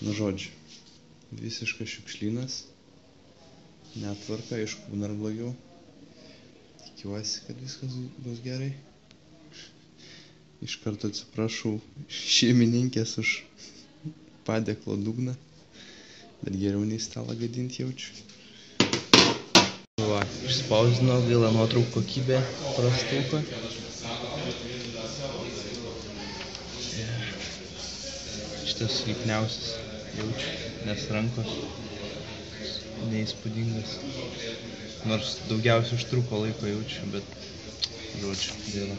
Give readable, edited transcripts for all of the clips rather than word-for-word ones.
Nu žodžiu, visiškas šiukšlynas, netvarka, aišku, būna ir blogiau. Tikiuosi, kad viskas bus gerai. Iš karto atsiprašau šeimininkės už padėklo dugną, bet geriau nei stalą gadinti jaučiu. Va, išspausdino, gaila nuotraukų kokybė prastuko. Šitas silpniausias jaučiu, nes rankos neįspūdingas. Nors daugiausiai užtruko laiko jaučiu, bet žodžiu, gaila.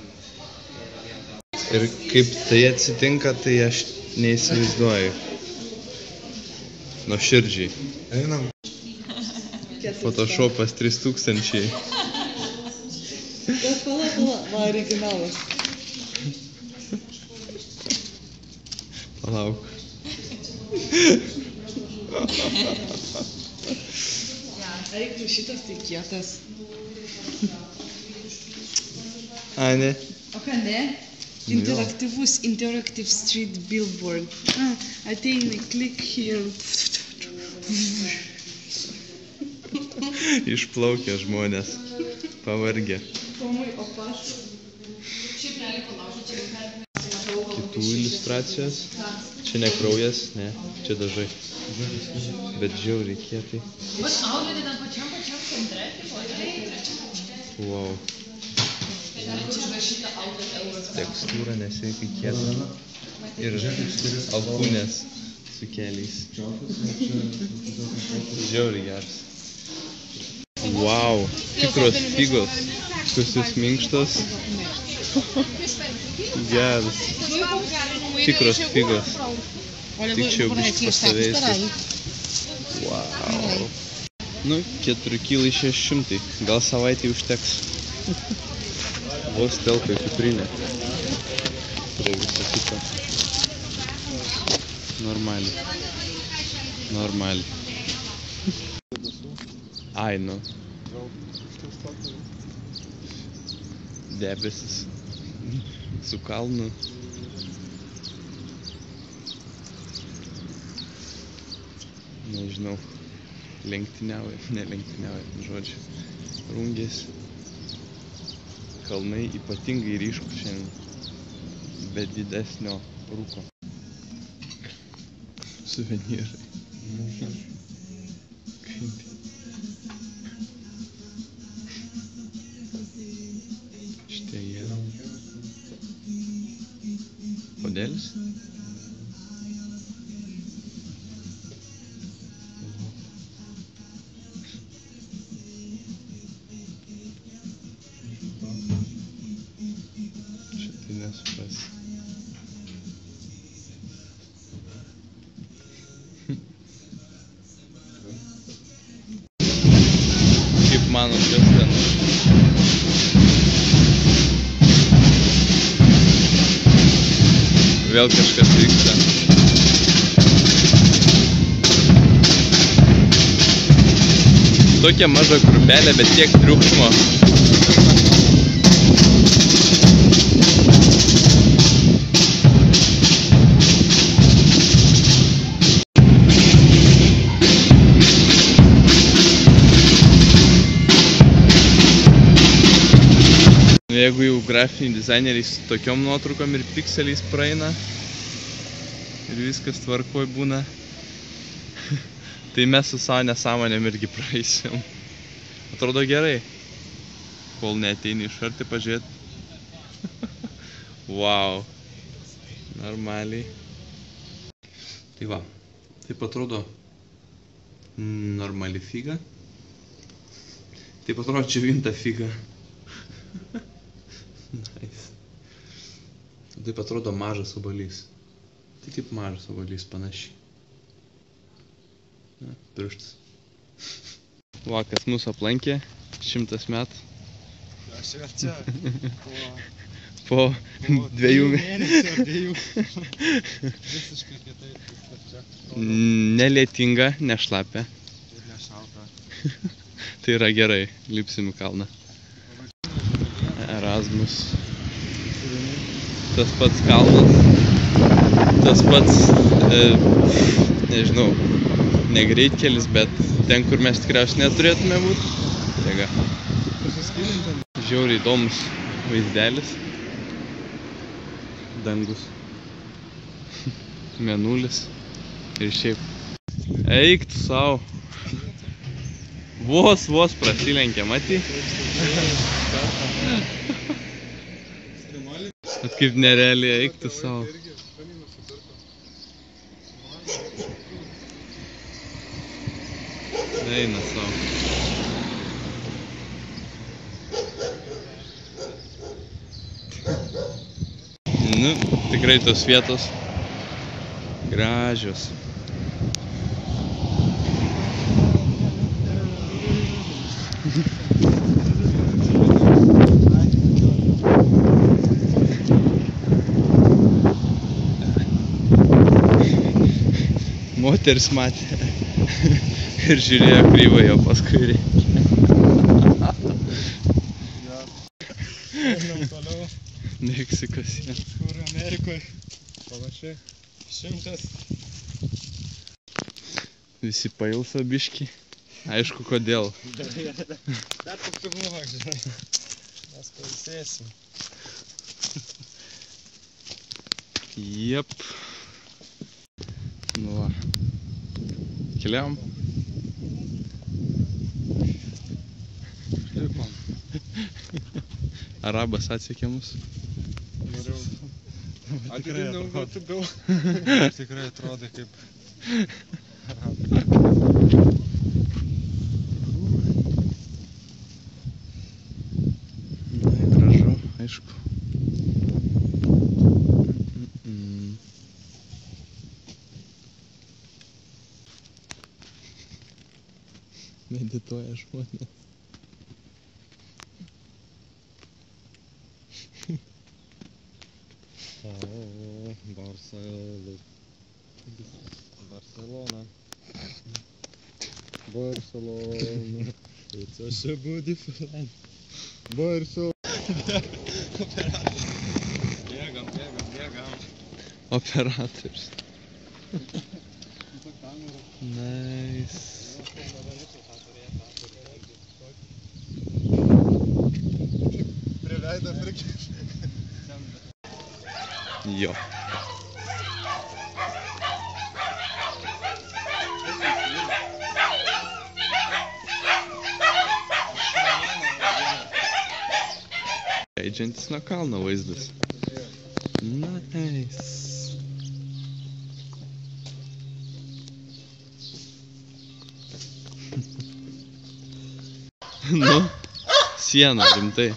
Ir kaip tai atsitinka, tai aš neįsivaizduoju. Nuoširdžiai. Einam. Photoshopas 3000. Pala, va originalas. Palauk. Eik, šitas tai kietas. A, ne? O ką ne? Interaktyvus, interactive street billboard. Ateina, click here. Išplaukia žmonės. Pavargę. Kitų iliustracijos. Čia ne kraujas, ne, čia dažai. Bet žiauriai kietai. Wow. Tekstūra nesveikai kieta. Ir alkūnės su keliais. Žiauriai geras. Wow, tikros figos. Pusius minkštos. Geras. Tikros figos. Tik čia jau biškį pastovėjusi. Wow. Nu, 4 kilai 600. Gal savaitį užteks. Vos telpa į kuprinę. Prie viso kito. Normaliai. Normaliai. Ai, nu. Debesis. Su kalnu. Nežinau. Lenktyniauja. Ne lenktyniauja, žodžiu. Rungėsi. Kalnai ypatingai ryškūs šiandien. Be didesnio rūko. Suvenyrai. Štai jie. Podėlis? Šitai nesupras. Kaip mano kas ten? Vėl kažkas vyksta. Tokia maža grupelė, bet tiek triukšmo. Jeigu jau grafiniai dizaineriai su tokiom nuotraukom ir pikseliais praeina ir viskas tvarkoj būna, tai mes su savo nesąmonėm irgi praeisim. Atrodo gerai, kol neateini iš arti pažiūrėti. Wow, normaliai. Tai va, taip atrodo normali figa. Taip atrodo džiovinta figa. Nice. Taip atrodo mažas obuolys. Tai kaip mažas obuolys panašiai. Pirštas. Va, kas mūsų aplankė 100 metų. Aš ir čia. Po 2 mėnesių. Visiškai kitaip. Nelietinga, nešlapia. Ir nešalta. Tai yra gerai, lipsim į kalną. Erasmus. Tas pats kalnas. Tas pats, nežinau, negreitkelis, bet ten, kur mes tikriausiai neturėtume būti. Jėga. Žiauriai įdomus vaizdelis. Dangus. Mėnulis. Ir šiaip. Eik tu sau. Vos prasilenkė, matai? Bet kaip nerealiai, eik tu sau. Eina sau. Nu, tikrai tos vietos gražios. Moteris matė ir žiūrėjo kryvai, o paskui reikia. Meksikos siena. Kur Amerikoje panašiai 100. Visi pailso biškį. Aišku, kodėl. Dar papirnuok, žinai. Mes pailsėsim. Jep. Nu va. Keliavom. Lipam. Arabas atsekė mus. Tikrai atrodo kaip Gražu, aišku. Medituoja žmonės. Barcelona. It's a beautiful land. Barcelona. Bėgam. Operatorius. Nice. Prileido prikiš. Jo. Leidžiantis nuo kalno vaizdas. Nice. Nu, siena, rimtai.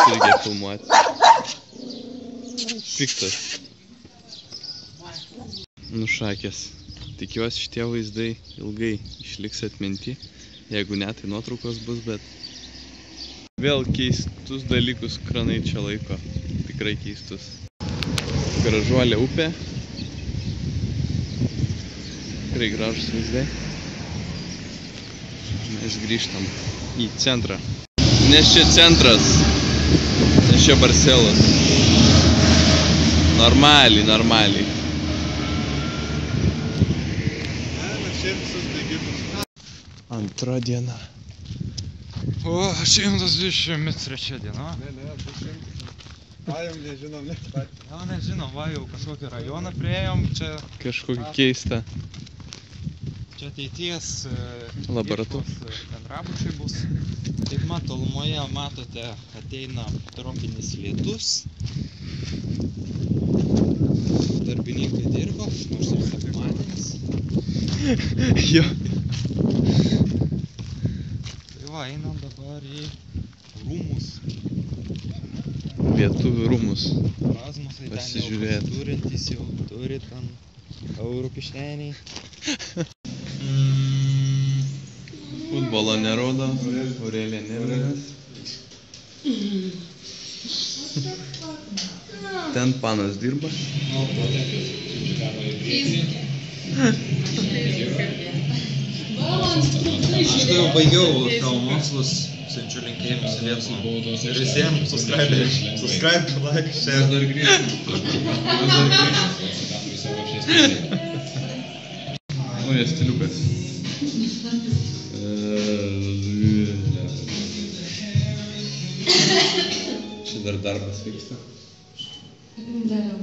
Reikia filmuoti. Piktas. Nušakęs. Tikiuosi šitie vaizdai ilgai išliks atminti. Jeigu ne, tai nuotraukos bus, bet vėl keistus dalykus kranai čia laiko. Tikrai keistus. Gražuolė upė. Tikrai gražus vaizdai. Mes grįžtam į centrą. Nes čia centras. Nes čia Barcelos. Normaliai. Antra diena. O, 123 diena. Ne, 200. Jau nežinom, ne? Jau nežinom, va jau kažkokį rajoną priėjom, čia Kažkokį keistą ateities laboratoriją. bendrabučiai bus. Taip mat, tolumoje matote, ateina tropinis lietus. Darbininkai dirba, nors ir sekmadienis. Jo. Tai va, einam dabar į rūmus. Lietuvių rūmus. Erasmusai ten jau Pasižiūrėt. turintys jau turi ten eurų kišeniai. Futbolo nerodo, Aurelija nervinės. Ten panas dirba. Aš tai jau baigiau tavo mokslus, siunčiu linkėjimus Lietuvą. Ir visiems subscribe, like, share. Naujas stiliukas. Čia dar darbas vyksta. Darom.